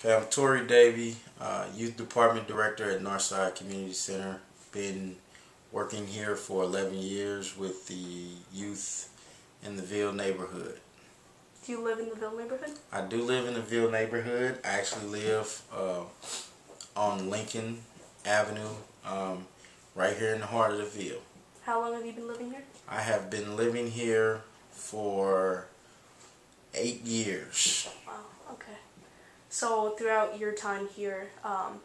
Okay, I'm Tori Davey, Youth Department Director at Northside Community Center. Been working here for 11 years with the youth in the Ville neighborhood. Do you live in the Ville neighborhood? I do live in the Ville neighborhood. I actually live on Lincoln Avenue, right here in the heart of the Ville. How long have you been living here? I have been living here for 8 years. Wow, okay. So throughout your time here,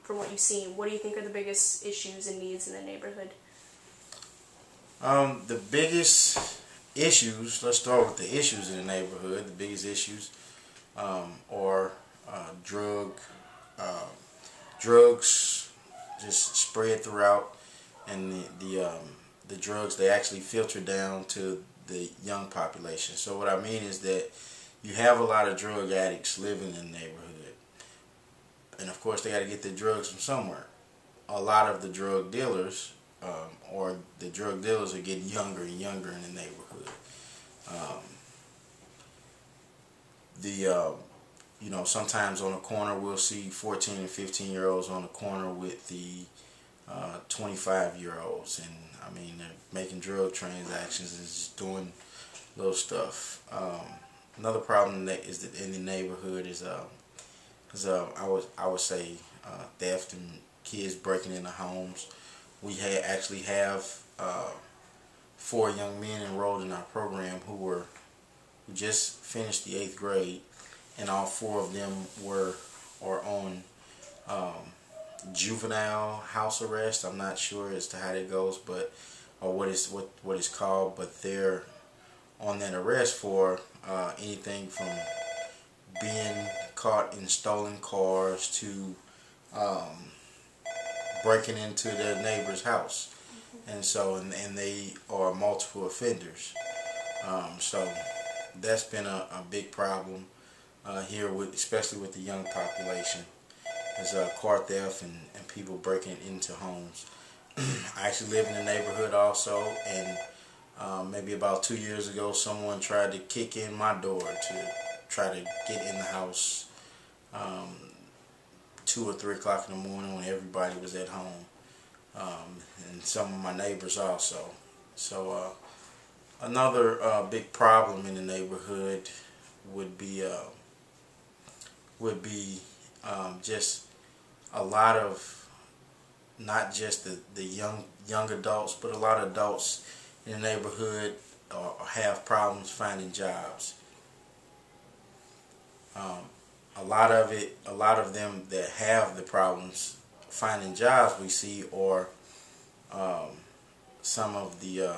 from what you've seen, what do you think are the biggest issues and needs in the neighborhood? The biggest issues, let's start with the issues in the neighborhood. The biggest issues are drugs just spread throughout, and the drugs, they actually filter down to the young population. So what I mean is that you have a lot of drug addicts living in the neighborhood, and of course they got to get their drugs from somewhere. A lot of the drug dealers are getting younger and younger in the neighborhood. You know, sometimes on the corner we'll see 14 and 15-year-olds on the corner with the 25-year-olds, and I mean, they're making drug transactions and just doing little stuff. Another problem that is in the neighborhood is I would say theft and kids breaking into homes. We actually have 4 young men enrolled in our program who just finished the 8th grade, and all 4 of them are on juvenile house arrest. I'm not sure as to how that goes, but or what it's called, but they're on that arrest for anything from being caught in stolen cars to breaking into their neighbor's house, and they are multiple offenders. So that's been a big problem here, especially with the young population, is car theft and people breaking into homes. I actually live in the neighborhood also, and maybe about 2 years ago someone tried to kick in my door to try to get in the house 2 or 3 o'clock in the morning when everybody was at home, and some of my neighbors also. So another big problem in the neighborhood would be just a lot of, not just the young adults, but a lot of adults in the neighborhood have problems finding jobs. A lot of them that have the problems finding jobs we see are some of the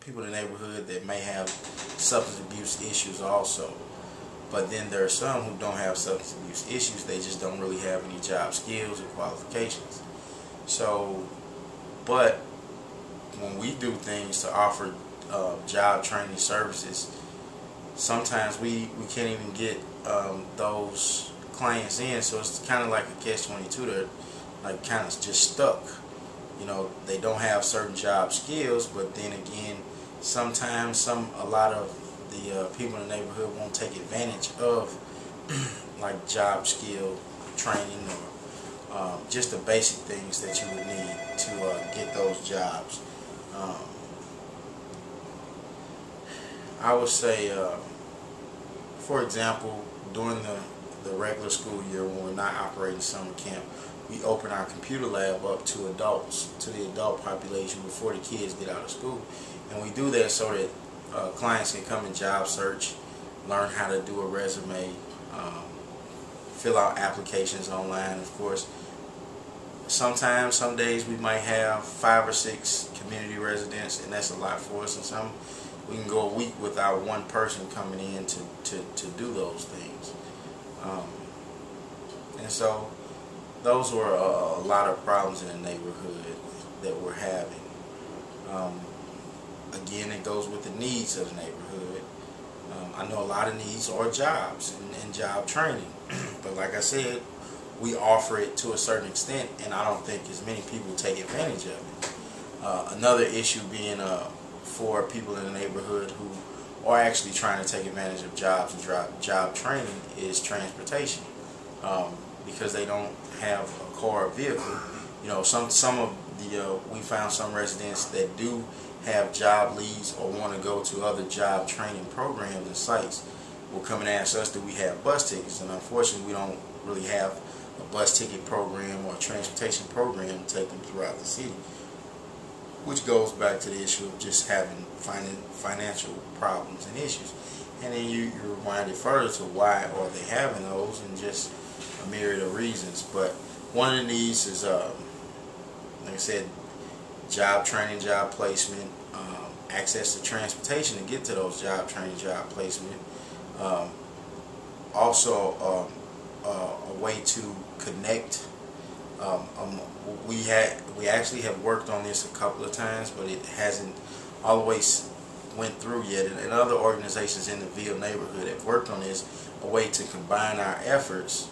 people in the neighborhood that may have substance abuse issues also. But then there are some who don't have substance abuse issues, they just don't really have any job skills or qualifications. So, but when we do things to offer job training services, sometimes we can't even get those clients in, so it's kind of like a catch-22. They're like kind of just stuck. You know, they don't have certain job skills, but then again, sometimes a lot of the people in the neighborhood won't take advantage of like job skill training or just the basic things that you would need to get those jobs. I would say, for example, during the regular school year when we're not operating summer camp, we open our computer lab up to adults, to the adult population before the kids get out of school. And we do that so that clients can come and job search, learn how to do a resume, fill out applications online. Of course, sometimes, some days we might have 5 or 6 community residents, and that's a lot for us. And some we can go a week without one person coming in to do those things. And so those were a lot of problems in the neighborhood that we're having. Again, it goes with the needs of the neighborhood. I know a lot of needs are jobs and job training, but like I said, we offer it to a certain extent, and I don't think as many people take advantage of it. Another issue being for people in the neighborhood who are actually trying to take advantage of jobs and job training is transportation. because they don't have a car or vehicle. You know, some of the we found some residents that do have job leads or want to go to other job training programs and sites will come and ask us, do we have bus tickets? And unfortunately, we don't really have a bus ticket program or a transportation program to take them throughout the city, which goes back to the issue of just having financial problems and issues. And then you're reminded further to why are they having those, and just a myriad of reasons. But one of the needs is, like I said, job training, job placement, access to transportation to get to those job training, job placement. Also, a way to connect. We actually have worked on this a couple of times, but it hasn't always went through yet. And other organizations in the Ville neighborhood have worked on this, a way to combine our efforts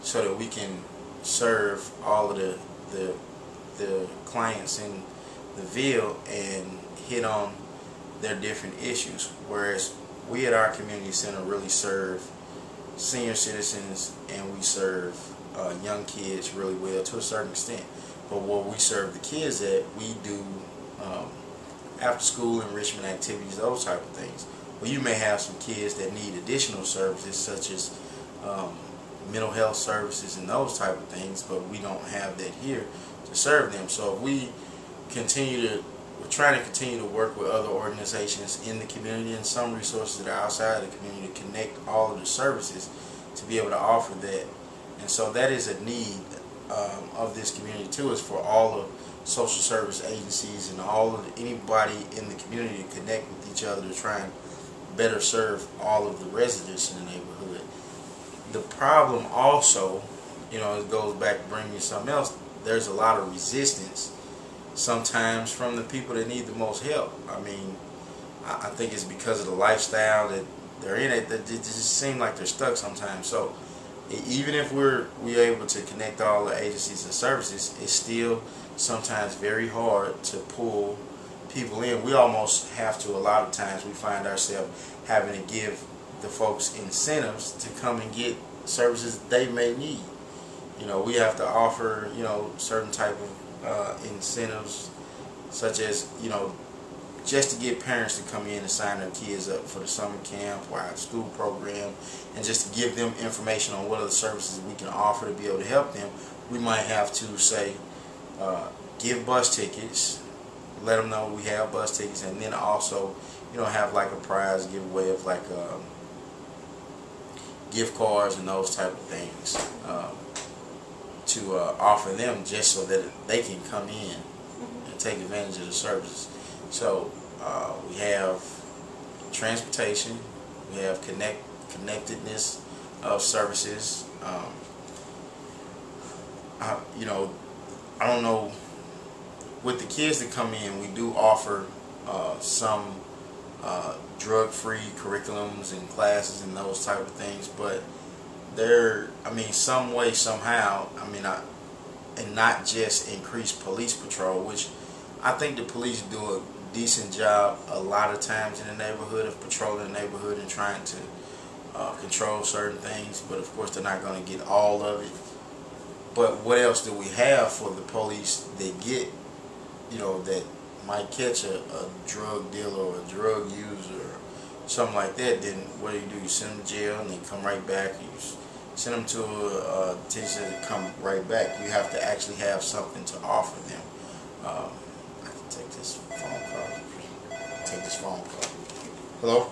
so that we can serve all of the clients in the Ville and hit on their different issues. Whereas we at our community center really serve senior citizens and we serve young kids really well to a certain extent. But what we serve the kids at, we do after school enrichment activities, those type of things. Well, you may have some kids that need additional services such as mental health services and those type of things, but we don't have that here to serve them. So if we we're trying to continue to work with other organizations in the community and some resources that are outside of the community to connect all of the services to be able to offer that. And so that is a need of this community too, is for all of social service agencies and all of anybody in the community to connect with each other to try and better serve all of the residents in the neighborhood. The problem also, you know, it goes back to bringing you something else. There's a lot of resistance sometimes from the people that need the most help. I mean, I think it's because of the lifestyle that they're in it, that it just seems like they're stuck sometimes. So even if we're able to connect all the agencies and services, it's still sometimes very hard to pull people in. We almost have to, a lot of times we find ourselves having to give the folks incentives to come and get services they may need. You know, we have to offer, you know, certain type of incentives, such as, you know, just to get parents to come in and sign their kids up for the summer camp or our school program, and just to give them information on what other services we can offer to be able to help them. We might have to say, give bus tickets, let them know we have bus tickets, and then also, you know, have like a prize giveaway of like gift cards and those type of things to offer them, just so that they can come in and take advantage of the services. So we have transportation, we have connectedness of services. You know, I don't know, with the kids that come in, we do offer some drug-free curriculums and classes and those type of things, but they're, I mean, some way, somehow, I mean, and not just increase police patrol, which I think the police do a decent job a lot of times in the neighborhood of patrolling the neighborhood and trying to control certain things, but of course they're not going to get all of it. But what else do we have for the police that get, you know, that might catch a drug dealer or a drug user or something like that? Then what do? You send them to jail and they come right back. You send them to a detention and come right back. You have to actually have something to offer them. I can take this phone call. Hello?